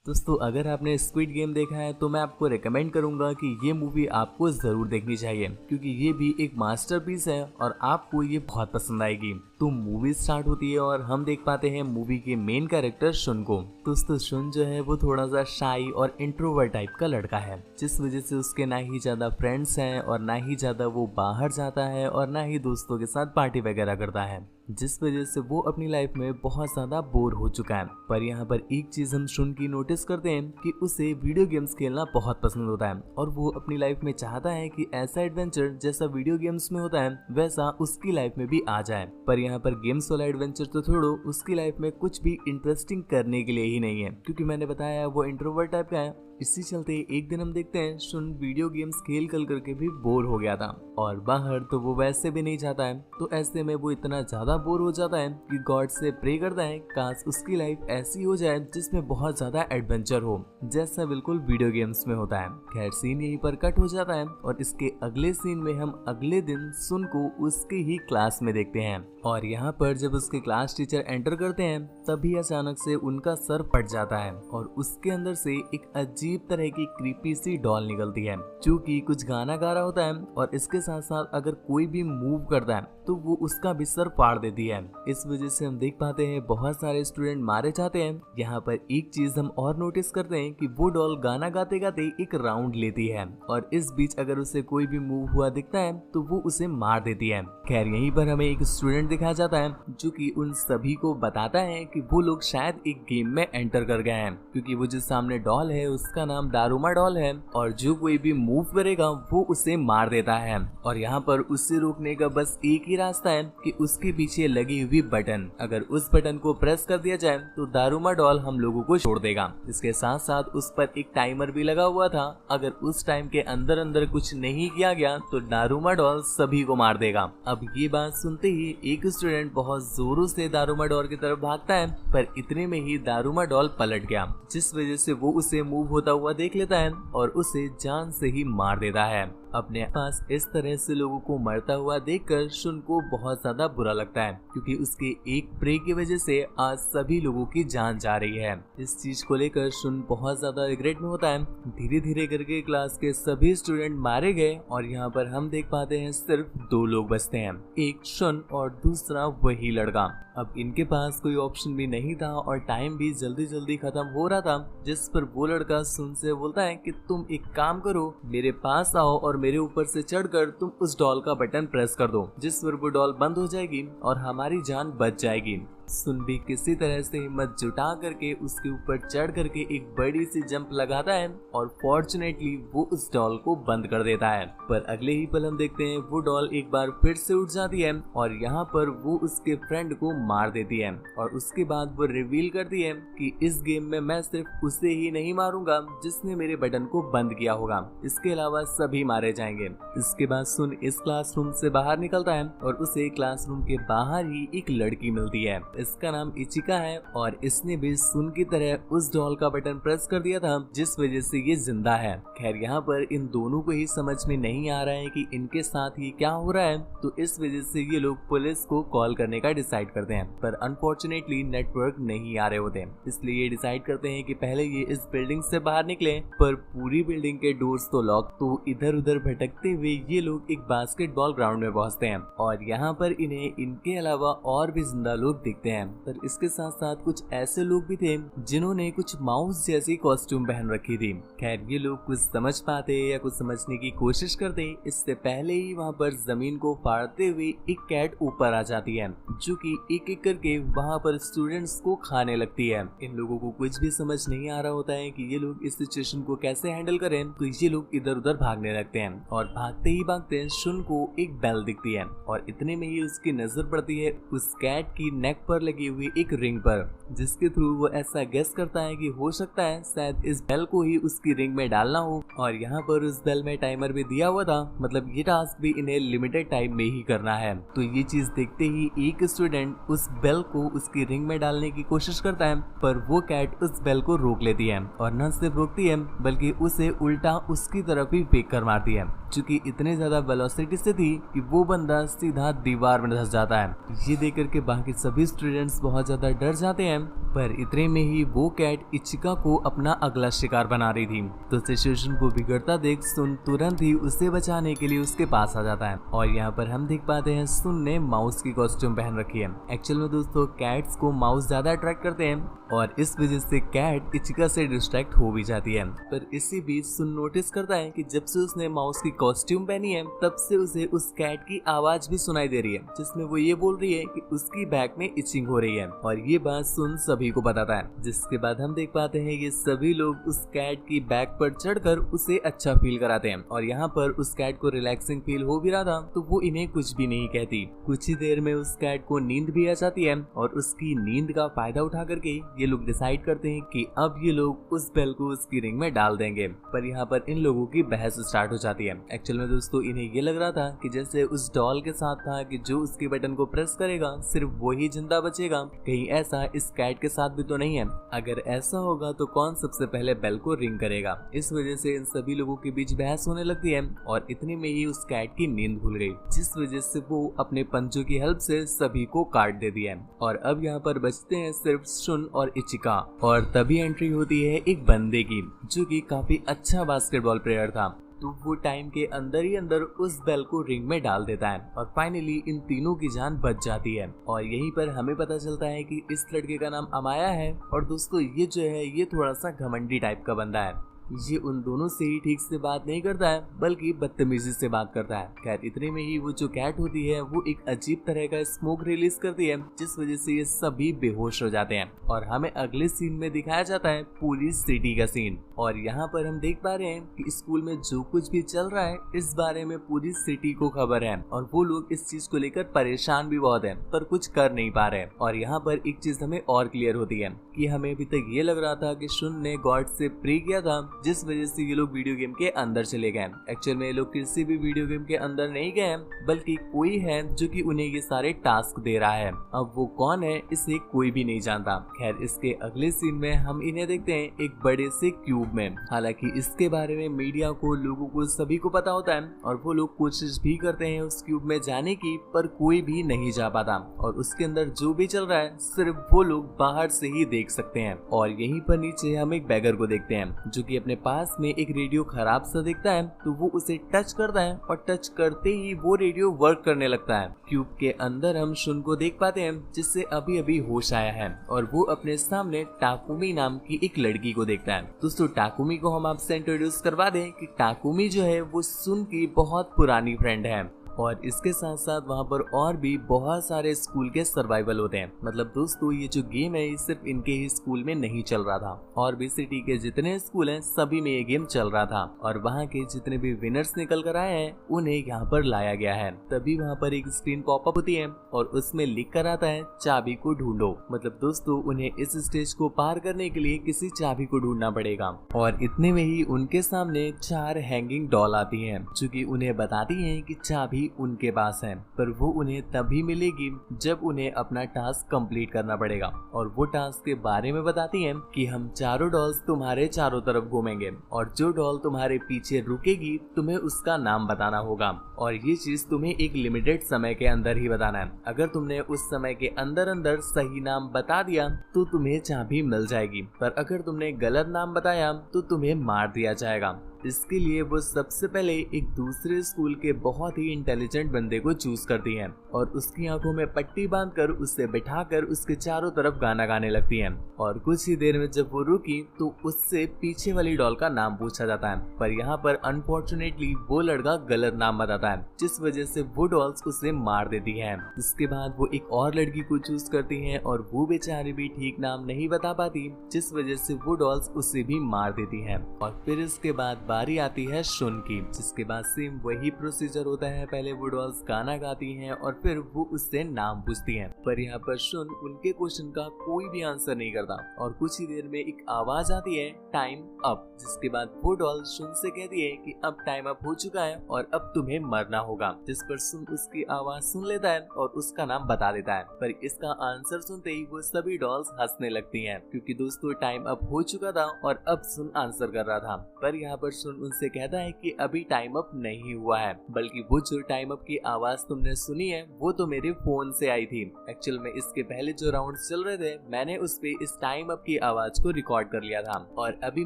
दोस्तों अगर आपने स्क्विड गेम देखा है तो मैं आपको रेकमेंड करूंगा कि ये मूवी आपको जरूर देखनी चाहिए क्योंकि ये भी एक मास्टरपीस है और आपको ये बहुत पसंद आएगी। तो मूवी स्टार्ट होती है और हम देख पाते हैं मूवी के मेन कैरेक्टर शुन को। दोस्तों शुन जो है वो थोड़ा सा शाई और इंट्रोवर्ट टाइप का लड़का है, जिस वजह से उसके ना ही ज्यादा फ्रेंड्स हैं और ना ही ज्यादा वो बाहर जाता है और ना ही दोस्तों के साथ पार्टी वगैरह करता है, जिस वजह से वो अपनी लाइफ में बहुत ज्यादा बोर हो चुका है। पर यहाँ पर एक चीज हम शुन की नोटिस करते हैं कि उसे वीडियो गेम्स खेलना बहुत पसंद होता है और वो अपनी लाइफ में चाहता है कि ऐसा एडवेंचर जैसा वीडियो गेम्स में होता है वैसा उसकी लाइफ में भी आ जाए। पर यहाँ पर गेम्स वाला एडवेंचर तो छोड़ो, उसकी लाइफ में कुछ भी इंटरेस्टिंग करने के लिए ही नहीं है क्योंकि मैंने बताया वो इंट्रोवर्ट टाइप का है। इसी चलते एक दिन हम देखते हैं शुन वीडियो गेम्स खेल करके भी बोर हो गया था और बाहर तो वो वैसे भी नहीं जाता है। तो ऐसे में वो इतना ज्यादा बोर हो जाता है कि गॉड से प्रे करता है काश उसकी लाइफ ऐसी हो जाए जिसमें बहुत ज्यादा एडवेंचर हो, जैसा बिल्कुल वीडियो गेम्स में होता है। खैर सीन यहीं पर कट हो जाता है और इसके अगले सीन में हम अगले दिन सुन को उसके ही क्लास में देखते हैं और यहाँ पर जब उसके क्लास टीचर एंटर करते हैं तभी अचानक से उनका सर फट जाता है और उसके अंदर से एक अजीब तरह की क्रीपी सी डॉल निकलती है जो कि कुछ गाना गा रहा होता है और इसके साथ साथ अगर कोई भी मूव करता है तो वो उसका भी सर फाड़ देती है। इस वजह से हम देख पाते हैं बहुत सारे स्टूडेंट मारे जाते हैं। यहाँ पर एक चीज हम और नोटिस करते हैं कि वो डॉल गाना गाते गाते एक राउंड लेती है और इस बीच अगर उसे कोई भी मूव हुआ दिखता है तो वो उसे मार देती है। खैर यहीं पर हमें एक स्टूडेंट दिखाया जाता है जो कि उन सभी को बताता है कि वो लोग शायद एक गेम में एंटर कर गए हैं क्योंकि वो जो सामने डॉल है उसका नाम दारुमा डॉल है और जो कोई भी मूव करेगा वो उसे मार देता है। और यहाँ पर उससे रोकने का बस एक ही रास्ता है कि उसके पीछे लगी हुई बटन, अगर उस बटन को प्रेस कर दिया जाए तो दारुमा डॉल हम लोगों को छोड़ देगा। इसके साथ साथ उस पर एक टाइमर भी लगा हुआ था, अगर उस टाइम के अंदर अंदर कुछ नहीं किया गया तो दारुमा डॉल सभी को मार देगा। अब ये बात सुनते ही एक स्टूडेंट बहुत जोरों से दारुमा डॉल की तरफ भागता है पर इतने में ही दारुमा डॉल पलट गया, जिस वजह से वो उसे मूव होता हुआ देख लेता है और उसे जान से ही मार देता है। अपने पास इस तरह से लोगों को मरता हुआ देखकर शुन को बहुत ज्यादा बुरा लगता है क्योंकि उसके एक प्रे की वजह से आज सभी लोगों की जान जा रही है। इस चीज को लेकर शुन बहुत ज्यादा रिग्रेट में होता है। धीरे धीरे करके क्लास के सभी स्टूडेंट मारे गए और यहाँ पर हम देख पाते हैं सिर्फ दो लोग बचते हैं, एक शुन और दूसरा वही लड़का। अब इनके पास कोई ऑप्शन भी नहीं था और टाइम भी जल्दी जल्दी खत्म हो रहा था, जिस पर वो लड़का शुन से बोलता है कि तुम एक काम करो, मेरे पास आओ और मेरे ऊपर से चढ़कर तुम उस डॉल का बटन प्रेस कर दो, जिस पर वो डॉल बंद हो जाएगी और हमारी जान बच जाएगी। सुन भी किसी तरह से हिम्मत जुटा करके उसके ऊपर चढ़ करके एक बड़ी सी जंप लगाता है और फॉर्चुनेटली वो उस डॉल को बंद कर देता है। पर अगले ही पल हम देखते हैं वो डॉल एक बार फिर से उठ जाती है और यहाँ पर वो उसके फ्रेंड को मार देती है और उसके बाद वो रिवील करती है कि इस गेम में मैं सिर्फ उसे ही नहीं मारूंगा जिसने मेरे बटन को बंद किया होगा, इसके अलावा सभी मारे जाएंगे। इसके बाद सुन इस क्लासरूम से बाहर निकलता है और उसे क्लासरूम के बाहर ही एक लड़की मिलती है, इसका नाम इचिका है और इसने भी सुन की तरह उस डॉल का बटन प्रेस कर दिया था जिस वजह से ये जिंदा है। खैर यहाँ पर इन दोनों को ही समझ में नहीं आ रहा है कि इनके साथ ही क्या हो रहा है, तो इस वजह से ये लोग पुलिस को कॉल करने का डिसाइड करते हैं पर अनफॉर्चुनेटली नेटवर्क नहीं आ रहे होते, इसलिए ये डिसाइड करते हैं कि पहले ये इस बिल्डिंग से बाहर निकले। पर पूरी बिल्डिंग के डोर्स तो लॉक, तो इधर उधर भटकते हुए ये लोग एक बास्केटबॉल ग्राउंड में पहुंचते हैं और यहाँ पर इन्हें इनके अलावा और भी जिंदा लोग दिखते हैं। पर इसके साथ साथ कुछ ऐसे लोग भी थे जिन्होंने कुछ माउस जैसी कॉस्ट्यूम पहन रखी थी। खैर ये लोग कुछ समझ पाते या कुछ समझने की कोशिश करते इससे पहले ही वहाँ पर जमीन को फाड़ते हुए एक कैट ऊपर आ जाती है जो कि एक एक करके वहाँ पर स्टूडेंट्स को खाने लगती है। इन लोगों को कुछ भी समझ नहीं आ रहा होता है कि ये लोग इस सिचुएशन को कैसे हैंडल करें, तो ये लोग इधर उधर भागने लगते हैं और भागते ही भागते शुन को एक बेल दिखती है और इतने में ही उसकी नजर पड़ती है उस कैट की नेक पर लगी हुई एक रिंग पर, जिसके थ्रू वो ऐसा गेस करता है कि हो सकता है शायद इस बेल को ही उसकी रिंग में डालना हो और यहाँ पर उस बेल में टाइमर भी दिया हुआ था, मतलब ये टास्क भी इन्हें लिमिटेड टाइम में ही करना है। तो ये चीज देखते ही एक स्टूडेंट उस बेल को उसकी रिंग में डालने की कोशिश करता है पर वो कैट उस बेल को रोक लेती है और न सिर्फ रोकती है बल्कि उसे उल्टा उसकी तरफ ही फेंक कर मारती है, चूंकि इतने ज्यादा वेलोसिटी से थी कि वो बंदा सीधा दीवार में धंस जाता है। ये देख करके बाकी सभी स्टूडेंट्स बहुत ज्यादा डर जाते हैं, पर इतने में ही वो कैट इचिका को अपना अगला शिकार बना रही थी। तो सिचुएशन को बिगड़ता देख सुन तुरंत ही उसे बचाने के लिए उसके पास आ जाता है और यहाँ पर हम देख पाते हैं सुन ने माउस की कॉस्ट्यूम पहन रखी है। एक्चुअल में दोस्तों कैट्स को माउस ज्यादा अट्रैक्ट करते हैं और इस वजह से कैट इचिका से डिस्ट्रैक्ट हो भी जाती है। पर इसी बीच सुन नोटिस करता है कि जब से उसने माउस की कॉस्ट्यूम पहनी है तब से उसे उस कैट की आवाज भी सुनाई दे रही है, जिसमें वो ये बोल रही है कि उसकी बैक में इचिंग हो रही है और ये बात सुन सभी को बताता है। जिसके बाद हम देख पाते हैं ये सभी लोग उस कैट की बैक पर चढ़कर उसे अच्छा फील कराते हैं और यहाँ पर उस कैट को रिलैक्सिंग फील हो भी रहा था तो वो इन्हें कुछ भी नहीं कहती। कुछ ही देर में उस कैट को नींद भी आ जाती है और उसकी नींद का फायदा उठा करके ये लोग डिसाइड करते हैं कि अब ये लोग उस बेल को उसकी रिंग में डाल देंगे। पर यहाँ पर इन लोगों की बहस स्टार्ट हो जाती है। एक्चुअल में दोस्तों इन्हें ये लग रहा था कि जैसे उस डॉल के साथ था कि जो उसके बटन को प्रेस करेगा सिर्फ वो ही जिंदा बचेगा, कहीं ऐसा इस कैट के साथ भी तो नहीं है। अगर ऐसा होगा तो कौन सबसे पहले बेल को रिंग करेगा। इस वजह से इन सभी लोगों के बीच बहस होने लगती है और इतने में ही उस कैट की नींद खुल गई, जिस वजह से वो अपने पंजों की हेल्प से सभी को काट देती है। और अब यहाँ पर बचते हैं सिर्फ सुन और इचिका और तभी एंट्री होती है एक बंदे की जो कि काफी अच्छा बास्केटबॉल प्लेयर था। तो वो टाइम के अंदर ही अंदर उस बेल को रिंग में डाल देता है और फाइनली इन तीनों की जान बच जाती है। और यहीं पर हमें पता चलता है कि इस लड़के का नाम अमाया है और दोस्तों ये जो है ये थोड़ा सा घमंडी टाइप का बंदा है। ये उन दोनों से ही ठीक से बात नहीं करता है बल्कि बदतमीजी से बात करता है। खैर इतने में ही वो जो कैट होती है वो एक अजीब तरह का स्मोक रिलीज करती है, जिस वजह से ये सभी बेहोश हो जाते हैं और हमें अगले सीन में दिखाया जाता है पूरी सिटी का सीन। और यहाँ पर हम देख पा रहे हैं कि स्कूल में जो कुछ भी चल रहा है इस बारे में पूरी सिटी को खबर है और वो लोग इस चीज को लेकर परेशान भी बहुत है पर कुछ कर नहीं पा रहे। और यहाँ पर एक चीज हमें और क्लियर होती है कि हमें अभी तक ये लग रहा था कि शुन ने गॉड से प्रे किया था, जिस वजह से ये लोग वीडियो गेम के अंदर चले गए। एक्चुअल में ये लोग किसी भी वीडियो गेम के अंदर नहीं गए बल्कि कोई है जो कि उन्हें ये सारे टास्क दे रहा है। अब वो कौन है इसे कोई भी नहीं जानता। खैर इसके अगले सीन में हम इन्हें देखते हैं एक बड़े से क्यूब में। हालांकि इसके बारे में मीडिया को, लोगों को, सभी को पता होता है और वो लोग कोशिश भी करते हैं उस क्यूब में जाने की, पर कोई भी नहीं जा पाता और उसके अंदर जो भी चल रहा है सिर्फ वो लोग बाहर से ही देख सकते हैं। और यहीं पर नीचे हम एक बैगर को देखते हैं जो कि अपने पास में एक रेडियो खराब सा दिखता है तो वो उसे टच करता है और टच करते ही वो रेडियो वर्क करने लगता है। क्यूब के अंदर हम शुन को देख पाते हैं जिससे अभी अभी होश आया है और वो अपने सामने टाकुमी नाम की एक लड़की को देखता है। दोस्तों टाकुमी को हम आपसे इंट्रोड्यूस करवा दें कि टाकुमी जो है वो सुन की बहुत पुरानी फ्रेंड है और इसके साथ साथ वहाँ पर और भी बहुत सारे स्कूल के सर्वाइवल होते हैं। मतलब दोस्तों ये जो गेम है ये सिर्फ इनके ही स्कूल में नहीं चल रहा था, और भी सिटी के जितने स्कूल हैं सभी में ये गेम चल रहा था और वहाँ के जितने भी विनर्स निकल कर आए हैं उन्हें यहाँ पर लाया गया है। तभी वहाँ पर एक स्क्रीन पॉपअप होती है और उसमें लिख कर आता है चाबी को ढूंढो। मतलब दोस्तों उन्हें इस स्टेज को पार करने के लिए किसी चाबी को ढूंढना पड़ेगा और इतने में ही उनके सामने 4 हैंगिंग डॉल आती हैं जो कि उन्हें बताती हैं कि चाबी उनके पास है, पर वो उन्हें तभी मिलेगी जब उन्हें अपना टास्क कंप्लीट करना पड़ेगा। और वो टास्क के बारे में बताती हैं कि हम चारों डॉल्स तुम्हारे चारों तरफ घूमेंगे और जो डॉल तुम्हारे पीछे रुकेगी तुम्हें उसका नाम बताना होगा और ये चीज तुम्हें एक लिमिटेड समय के अंदर ही बताना है। अगर तुमने उस समय के अंदर अंदर सही नाम बता दिया तो तुम्हें चाबी मिल जाएगी, पर अगर तुमने गलत नाम बताया तो तुम्हें मार दिया जाएगा। इसके लिए वो सबसे पहले एक दूसरे स्कूल के बहुत ही इंटेलिजेंट बंदे को चूज करती हैं और उसकी आंखों में पट्टी बांधकर उसे बिठाकर उसके चारों तरफ गाना गाने लगती हैं। और कुछ ही देर में जब वो रुकी तो उससे पीछे वाली डॉल का नाम पूछा जाता है, पर यहाँ पर अनफॉर्चुनेटली वो लड़का गलत नाम बताता है, जिस वजह से वो डॉल्स उसे मार देती है। इसके बाद वो एक और लड़की को चूज करती है और वो बेचारी भी ठीक नाम नहीं बता पाती, जिस वजह से वो डॉल्स उसे भी मार देती है। और फिर इसके बाद बारी आती है शुन की, जिसके बाद सेम वही प्रोसीजर होता है। पहले वो डॉल्स गाना गाती हैं और फिर वो उससे नाम पूछती हैं, पर यहाँ पर शुन उनके क्वेश्चन का कोई भी आंसर नहीं करता और कुछ ही देर में एक आवाज आती है टाइम अप, जिसके बाद वो डॉल शुन से कहती है कि अब टाइम अप हो चुका है और अब तुम्हें मरना होगा, जिस पर शुन उसकी आवाज सुन लेता है और उसका नाम बता देता है। पर इसका आंसर सुनते ही वो सभी डॉल्स हंसने लगती हैं, क्योंकि दोस्तों टाइम अप हो चुका था और अब शुन आंसर कर रहा था। पर यहाँ पर सुन उनसे कहता है कि अभी टाइम अप नहीं हुआ है, बल्कि वो जो टाइम अप की आवाज तुमने सुनी है वो तो मेरे फोन से आई थी। एक्चुअल में इसके पहले जो राउंड चल रहे थे मैंने उस पे इस टाइम अप की आवाज को रिकॉर्ड कर लिया था और अभी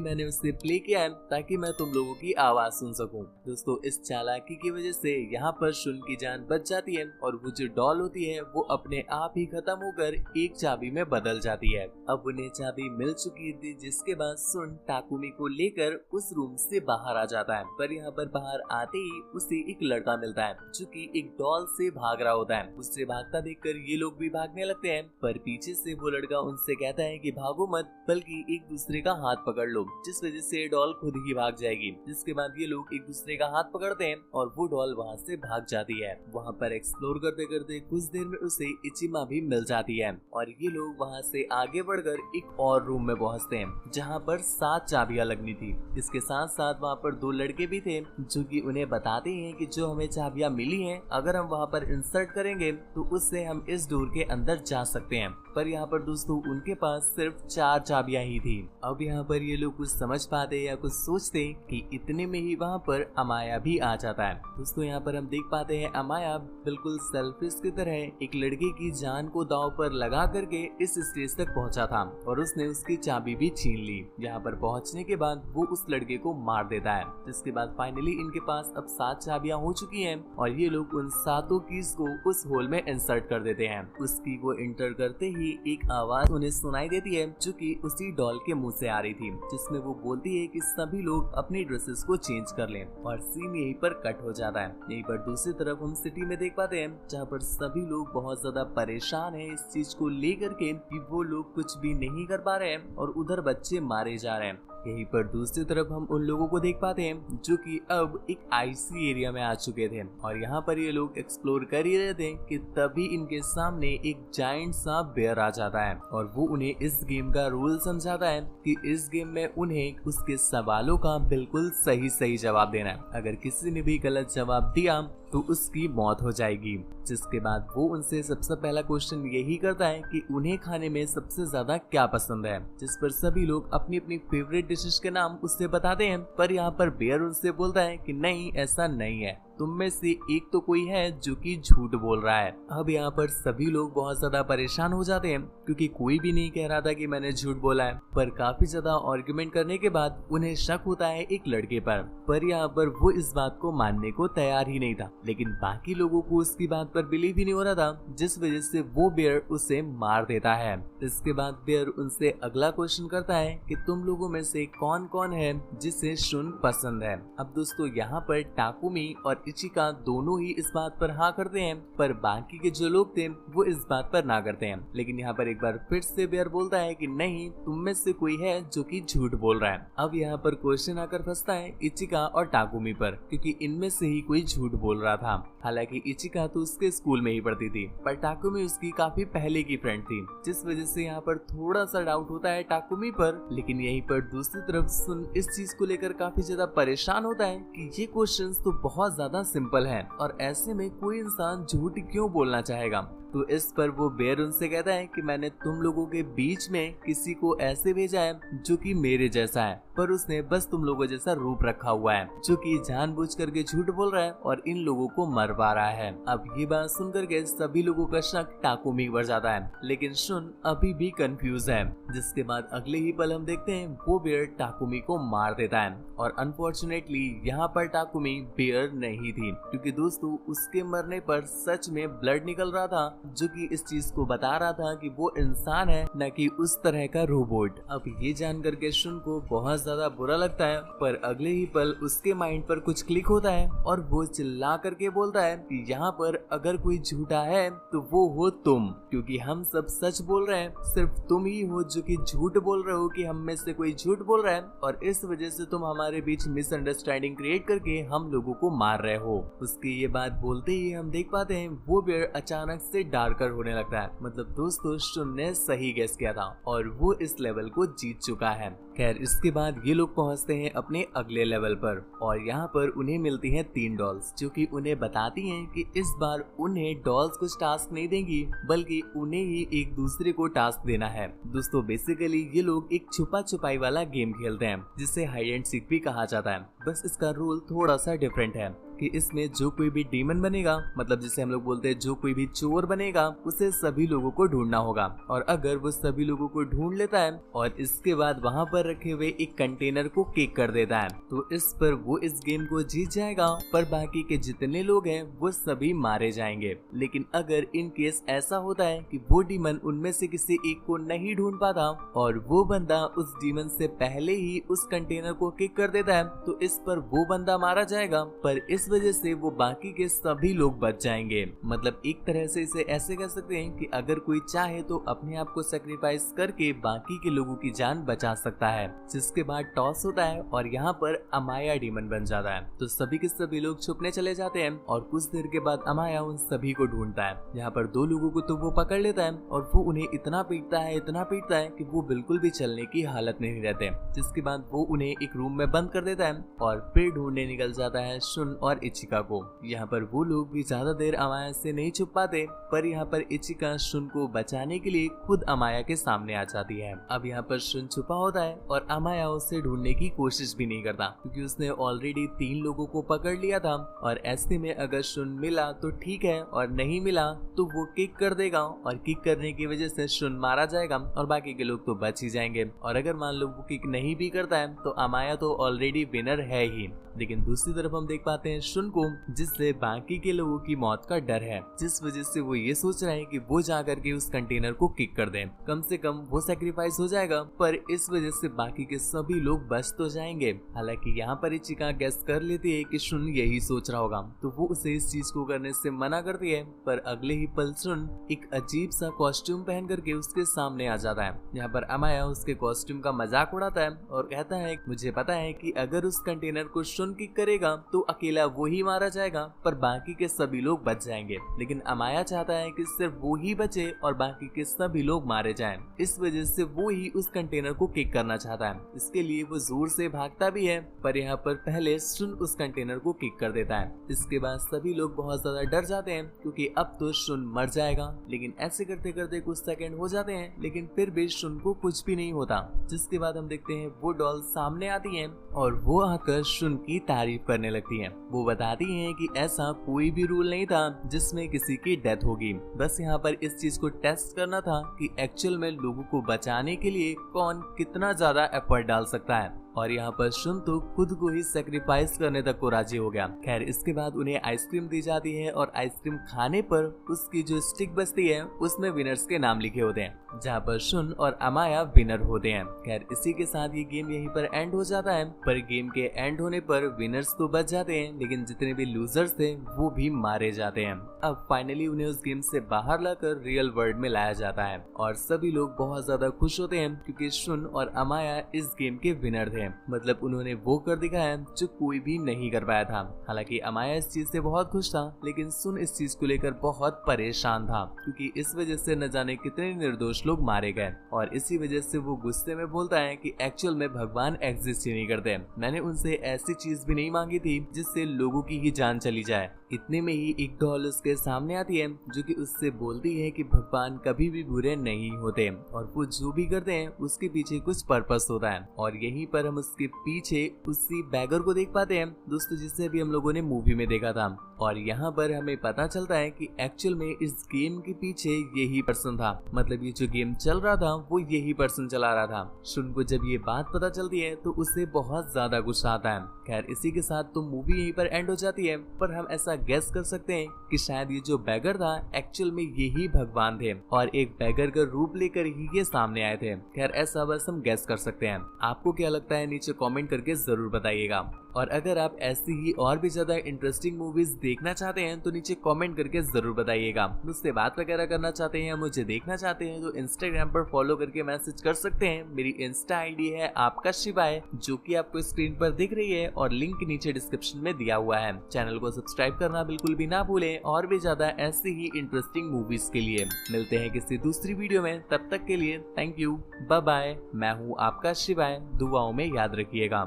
मैंने उसे प्ले किया है ताकि मैं तुम लोगों की आवाज सुन सकूं। दोस्तों इस चालाकी की वजह से यहाँ पर शुन की जान बच जाती है और वो जो डॉल होती है वो अपने आप ही खत्म होकर एक चाबी में बदल जाती है। अब उन्हें चाबी मिल चुकी थी, जिसके बाद सुन टाकुमी को लेकर उस रूम से बाहर आ जाता है। पर यहाँ पर बाहर आते ही उसे एक लड़का मिलता है जो कि एक डॉल से भाग रहा होता है। उससे भागता देखकर ये लोग भी भागने लगते हैं, पर पीछे से वो लड़का उनसे कहता है कि भागो मत, बल्कि एक दूसरे का हाथ पकड़ लो, जिस वजह से डॉल खुद ही भाग जाएगी। जिसके बाद ये लोग एक दूसरे का हाथ पकड़ते हैं और वो डॉल वहाँ से भाग जाती है। वहाँ पर एक्सप्लोर करते करते कुछ देर में उसे इचिमा भी मिल जाती है और ये लोग वहाँ से आगे बढ़कर एक और रूम में पहुँचते हैं जहाँ पर 7 चाबियां लगनी थी। इसके साथ साथ वहाँ पर 2 लड़के भी थे जो कि उन्हें बताते हैं कि जो हमें चाबियां मिली हैं अगर हम वहाँ पर इंसर्ट करेंगे तो उससे हम इस डोर के अंदर जा सकते हैं। पर यहाँ पर दोस्तों उनके पास सिर्फ 4 चाबियां ही थी। अब यहाँ पर ये लोग कुछ समझ पाते या कुछ सोचते कि इतने में ही वहाँ पर अमाया भी आ जाता है। दोस्तों यहाँ पर हम देख पाते हैं अमाया बिल्कुल सेल्फिश की तरह एक लड़के की जान को दांव पर लगा करके इस स्टेज तक पहुँचा था और उसने उसकी चाबी भी छीन ली। यहाँ पर पहुँचने के बाद वो उस लड़के को मार देता है, जिसके बाद फाइनली इनके पास अब 7 चाबियां हो चुकी हैं और ये लोग उन 7 कीज को उस होल में इंसर्ट कर देते हैं। उस की को इंटर करते ही एक आवाज उन्हें सुनाई देती है जो कि उसी डॉल के मुंह से आ रही थी, जिसमें वो बोलती है कि सभी लोग अपनी ड्रेसेस को चेंज कर लें और सीन यहीं पर कट हो जाता है। यहीं पर दूसरी तरफ हम सिटी में देख पाते हैं जहाँ पर सभी लोग बहुत ज्यादा परेशान है इस चीज को लेकर के कि वो लोग कुछ भी नहीं कर पा रहे हैं और उधर बच्चे मारे जा रहे हैं। यहीं पर दूसरी तरफ हम उन लोगों को देख पाते हैं जो कि अब एक आईसी एरिया में आ चुके थे और यहाँ पर ये लोग एक्सप्लोर कर ही रहे थे कि तभी इनके सामने एक जायंट सा बेयर आ जाता है और वो उन्हें इस गेम का रूल समझाता है कि इस गेम में उन्हें उसके सवालों का बिल्कुल सही जवाब देना है। अगर किसी ने भी गलत जवाब दिया तो उसकी मौत हो जाएगी। जिसके बाद वो उनसे सबसे पहला क्वेश्चन यही करता है कि उन्हें खाने में सबसे ज्यादा क्या पसंद है, जिस पर सभी लोग अपनी अपनी फेवरेट डिशेस के नाम उससे बताते हैं। पर यहाँ पर बेयर उनसे बोलता है कि नहीं, ऐसा नहीं है, तुम में से एक तो कोई है जो कि झूठ बोल रहा है। अब यहाँ पर सभी लोग बहुत ज्यादा परेशान हो जाते हैं क्योंकि कोई भी नहीं कह रहा था कि मैंने झूठ बोला है। पर काफी ज्यादा आर्गुमेंट करने के बाद उन्हें शक होता है एक लड़के पर यहाँ पर वो इस बात को मानने को तैयार ही नहीं था, लेकिन बाकी लोगों को उसकी बात पर बिलीव ही नहीं हो रहा था, जिस वजह से वो बेयर उसे मार देता है। इसके बाद बेयर उनसे अगला क्वेश्चन करता है कि तुम लोगों में से कौन कौन है जिसे शुन पसंद है। अब दोस्तों यहाँ पर टाकुमी और इचिका दोनों ही इस बात पर हाँ करते हैं, पर बाकी के जो लोग थे वो इस बात पर ना करते हैं। लेकिन यहाँ पर एक बार फिर से बेयर बोलता है कि नहीं, तुम में से कोई है जो कि झूठ बोल रहा है। अब यहाँ पर क्वेश्चन आकर फंसता है इचिका और टाकुमी पर, क्योंकि इनमें से ही कोई झूठ बोल रहा था। हालांकि इचिका तो उसके स्कूल में ही पढ़ती थी, पर टाकुमी उसकी काफी पहले की फ्रेंड थी, जिस वजह से यहाँ पर थोड़ा सा डाउट होता है टाकुमी पर। लेकिन यहीं पर दूसरी तरफ सुन इस चीज को लेकर काफी ज्यादा परेशान होता है कि ये क्वेश्चंस तो बहुत ज्यादा सिंपल है और ऐसे में कोई इंसान झूठ क्यों बोलना चाहेगा। तो इस पर वो बेयर उनसे कहता है कि मैंने तुम लोगों के बीच में किसी को ऐसे भेजा है जो कि मेरे जैसा है, पर उसने बस तुम लोगों जैसा रूप रखा हुआ है, जो कि जानबूझ करके झूठ बोल रहा है और इन लोगों को मरवा रहा है। अब ये बात सुन करके सभी लोगों का शक टाकुमी पर जाता है, लेकिन शुन अभी भी कंफ्यूज है। जिसके बाद अगले ही पल हम देखते हैं वो बेयर टाकुमी को मार देता है और अनफॉर्चुनेटली यहाँ पर टाकुमी बेयर नहीं थी, क्योंकि दोस्तों उसके मरने पर सच में ब्लड निकल रहा था, जो कि इस चीज को बता रहा था कि वो इंसान है, न कि उस तरह का रोबोट। अब ये जान करके शुन को बहुत ज्यादा बुरा लगता है, पर अगले ही पल उसके माइंड पर कुछ क्लिक होता है और वो चिल्ला करके बोलता है कि यहाँ पर अगर कोई झूठा है तो वो हो तुम, क्योंकि हम सब सच बोल रहे हैं, सिर्फ तुम ही हो जो कि झूठ बोल रहे हो कि हम में से कोई झूठ बोल रहा है, और इस वजह से तुम हमारे बीच मिसअंडरस्टैंडिंग क्रिएट करके हम लोगों को मार रहे हो। उसकी ये बात बोलते ही हम देख पाते हैं वो बेयर अचानक से डार्कर होने लगता है। मतलब दोस्तों शुन ने सही गेस किया था और वो इस लेवल को जीत चुका है। खैर इसके बाद ये लोग पहुंचते हैं अपने अगले लेवल पर और यहाँ पर उन्हें मिलती हैं 3 डॉल्स जो कि उन्हें बताती हैं कि इस बार उन्हें डॉल्स कुछ टास्क नहीं देंगी बल्कि उन्हें ही एक दूसरे को टास्क देना है। दोस्तों बेसिकली ये लोग एक छुपा छुपाई वाला गेम खेलते हैं जिसे हाइड एंड सीक भी कहा जाता है। बस इसका रूल थोड़ा सा डिफरेंट है कि इसमें जो कोई भी डीमन बनेगा, मतलब जिसे हम लोग बोलते हैं जो कोई भी चोर बनेगा, उसे सभी लोगों को ढूंढना होगा और अगर वो सभी लोगों को ढूंढ लेता है और इसके बाद वहाँ पर रखे हुए एक कंटेनर को किक कर देता है तो इस पर वो इस गेम को जीत जाएगा। पर बाकी के जितने लोग हैं वो सभी मारे जाएंगे। लेकिन अगर इन केस ऐसा होता है कि वो डीमन उनमें से किसी एक को नहीं ढूंढ पाता और वो बंदा उस डीमन से पहले ही उस कंटेनर को किक कर देता है तो इस पर वो बंदा मारा जाएगा, पर इस वजह से वो बाकी के सभी लोग बच जाएंगे। मतलब एक तरह से इसे ऐसे कह सकते हैं कि अगर कोई चाहे तो अपने आप को सेक्रीफाइस करके बाकी के लोगों की जान बचा सकता है। जिसके बाद टॉस होता है और यहाँ पर अमाया डीमन बन जाता है तो सभी के सभी लोग छुपने चले जाते हैं और कुछ देर के बाद अमाया उन सभी को ढूंढता है। यहाँ पर 2 लोगों को तो वो पकड़ लेता है और वो उन्हें इतना पीटता है कि वो बिल्कुल भी चलने की हालत में नहीं रहते। जिसके बाद वो उन्हें एक रूम में बंद कर देता है और फिर ढूंढने निकल जाता है शुन और इचिका को। यहाँ पर वो लोग भी ज्यादा देर अमाया से नहीं छुप पाते, पर यहाँ पर इचिका शुन को बचाने के लिए खुद अमाया के सामने आ जाती है। अब यहाँ पर शुन छुपा होता है और अमाया उसे ढूंढने की कोशिश भी नहीं करता क्योंकि उसने ऑलरेडी 3 लोगों को पकड़ लिया था और ऐसे में अगर शुन मिला तो ठीक है और नहीं मिला तो वो किक कर देगा और किक करने की वजह से शुन मारा जाएगा और बाकी के लोग तो बच ही जाएंगे। और अगर मान लो वो किक नहीं भी करता है तो अमाया तो ऑलरेडी विनर है ही। लेकिन दूसरी तरफ हम देख पाते हैं शुन को जिससे बाकी के लोगों की मौत का डर है, जिस वजह से वो ये सोच रहे हैं कि वो जाकर के उस कंटेनर को किक कर दें। कम से कम वो सैक्रिफाइस हो जाएगा, पर इस वजह से बाकी के सभी लोग बच तो जाएंगे। हालांकि यहाँ पर इचिका गेस कर लेती है कि शुन यही सोच रहा होगा तो वो उसे इस चीज को करने से मना करती है। पर अगले ही पल शुन एक अजीब सा कॉस्ट्यूम पहन करके उसके सामने आ जाता है। यहाँ पर अमाया उसके कॉस्ट्यूम का मजाक उड़ाता है और कहता है मुझे पता है कि अगर उस कंटेनर को शुन किक करेगा तो अकेला वो ही मारा जाएगा पर बाकी के सभी लोग बच जाएंगे। लेकिन अमाया चाहता है कि सिर्फ वो ही बचे और बाकी के सभी लोग मारे जाएं। इस वजह से वो ही उस कंटेनर को किक करना चाहता है। इसके लिए वो जोर से भागता भी है, पर यहाँ पर पहले शुन उस कंटेनर को किक कर देता है। इसके बाद सभी लोग बहुत ज्यादा डर जाते हैं क्योंकि अब तो शुन मर जाएगा। लेकिन ऐसे करते करते कुछ सेकंड हो जाते हैं लेकिन फिर भी शुन को कुछ भी नहीं होता। जिसके बाद हम देखते हैं वो डॉल सामने आती है और वो आकर शुन की तारीफ करने लगती हैं। वो बताती हैं कि ऐसा कोई भी रूल नहीं था जिसमें किसी की डेथ होगी, बस यहाँ पर इस चीज को टेस्ट करना था कि एक्चुअल में लोगों को बचाने के लिए कौन कितना ज्यादा एफर्ट डाल सकता है। और यहाँ पर शुन तो खुद को ही सेक्रीफाइस करने तक को राजी हो गया। खैर इसके बाद उन्हें आइसक्रीम दी जाती है और आइसक्रीम खाने पर उसकी जो स्टिक बचती है उसमें विनर्स के नाम लिखे होते हैं, जहाँ पर शुन और अमाया विनर होते हैं। खैर इसी के साथ ये गेम यहीं पर एंड हो जाता है। पर गेम के एंड होने पर विनर्स तो बच जाते हैं लेकिन जितने भी लूजर्स थे वो भी मारे जाते हैं। अब फाइनली उन्हें उस गेम से बाहर लाकर रियल वर्ल्ड में लाया जाता है और सभी लोग बहुत ज्यादा खुश होते हैं क्योंकि शुन और अमाया इस गेम के विनर थे। मतलब उन्होंने वो कर दिखाया जो कोई भी नहीं कर पाया था। हालांकि अमाया इस चीज से बहुत खुश था लेकिन शुन इस चीज को लेकर बहुत परेशान था क्योंकि इस वजह से न जाने कितने निर्दोष लोग मारे गए और इसी वजह से वो गुस्से में बोलता है कि एक्चुअल में भगवान एग्जिस्ट ही नहीं करते। मैंने उनसे ऐसी चीज भी नहीं मांगी थी जिससे लोगों की ही जान चली जाए। इतने में ही एक डॉल उसके सामने आती है जो कि उससे बोलती है कि भगवान कभी भी बुरे नहीं होते और वो जो भी करते हैं उसके पीछे कुछ पर्पस होता है। और यहीं पर हम उसके पीछे उसी बैगर को देख पाते हैं दोस्तों, जिसे भी हम लोगों ने मूवी में देखा था। और यहाँ पर हमें पता चलता है कि एक्चुअल में इस गेम के पीछे यही पर्सन था। मतलब ये जो गेम चल रहा था वो यही पर्सन चला रहा था। शुन को जब ये बात पता चलती है तो उसे बहुत ज्यादा गुस्सा आता है। खैर इसी के साथ तो मूवी यहीं पर एंड हो जाती है, पर हम ऐसा गेस कर सकते हैं कि शायद ये जो बैगर था एक्चुअल में यही भगवान थे और एक बैगर का रूप लेकर ही ये सामने आए थे। खैर ऐसा बस हम गेस कर सकते हैं। आपको क्या लगता है नीचे कमेंट करके जरूर बताइएगा। और अगर आप ऐसी ही और भी ज्यादा इंटरेस्टिंग मूवीज देखना चाहते हैं तो नीचे कमेंट करके जरूर बताइएगा। मुझसे बात वगैरह करना चाहते हैं, मुझे देखना चाहते हैं तो इंस्टाग्राम पर फॉलो करके मैसेज कर सकते हैं। मेरी इंस्टा आईडी है आपका शिवाय, जो कि आपको स्क्रीन पर दिख रही है और लिंक नीचे डिस्क्रिप्शन में दिया हुआ है। चैनल को सब्सक्राइब करना बिल्कुल भी ना भूलें और भी ज्यादा ऐसी ही इंटरेस्टिंग मूवीज के लिए। मिलते हैं किसी दूसरी वीडियो में, तब तक के लिए थैंक यू, बाय बाय। मैं हूँ आपका शिवाय, दुआओं में याद रखिएगा।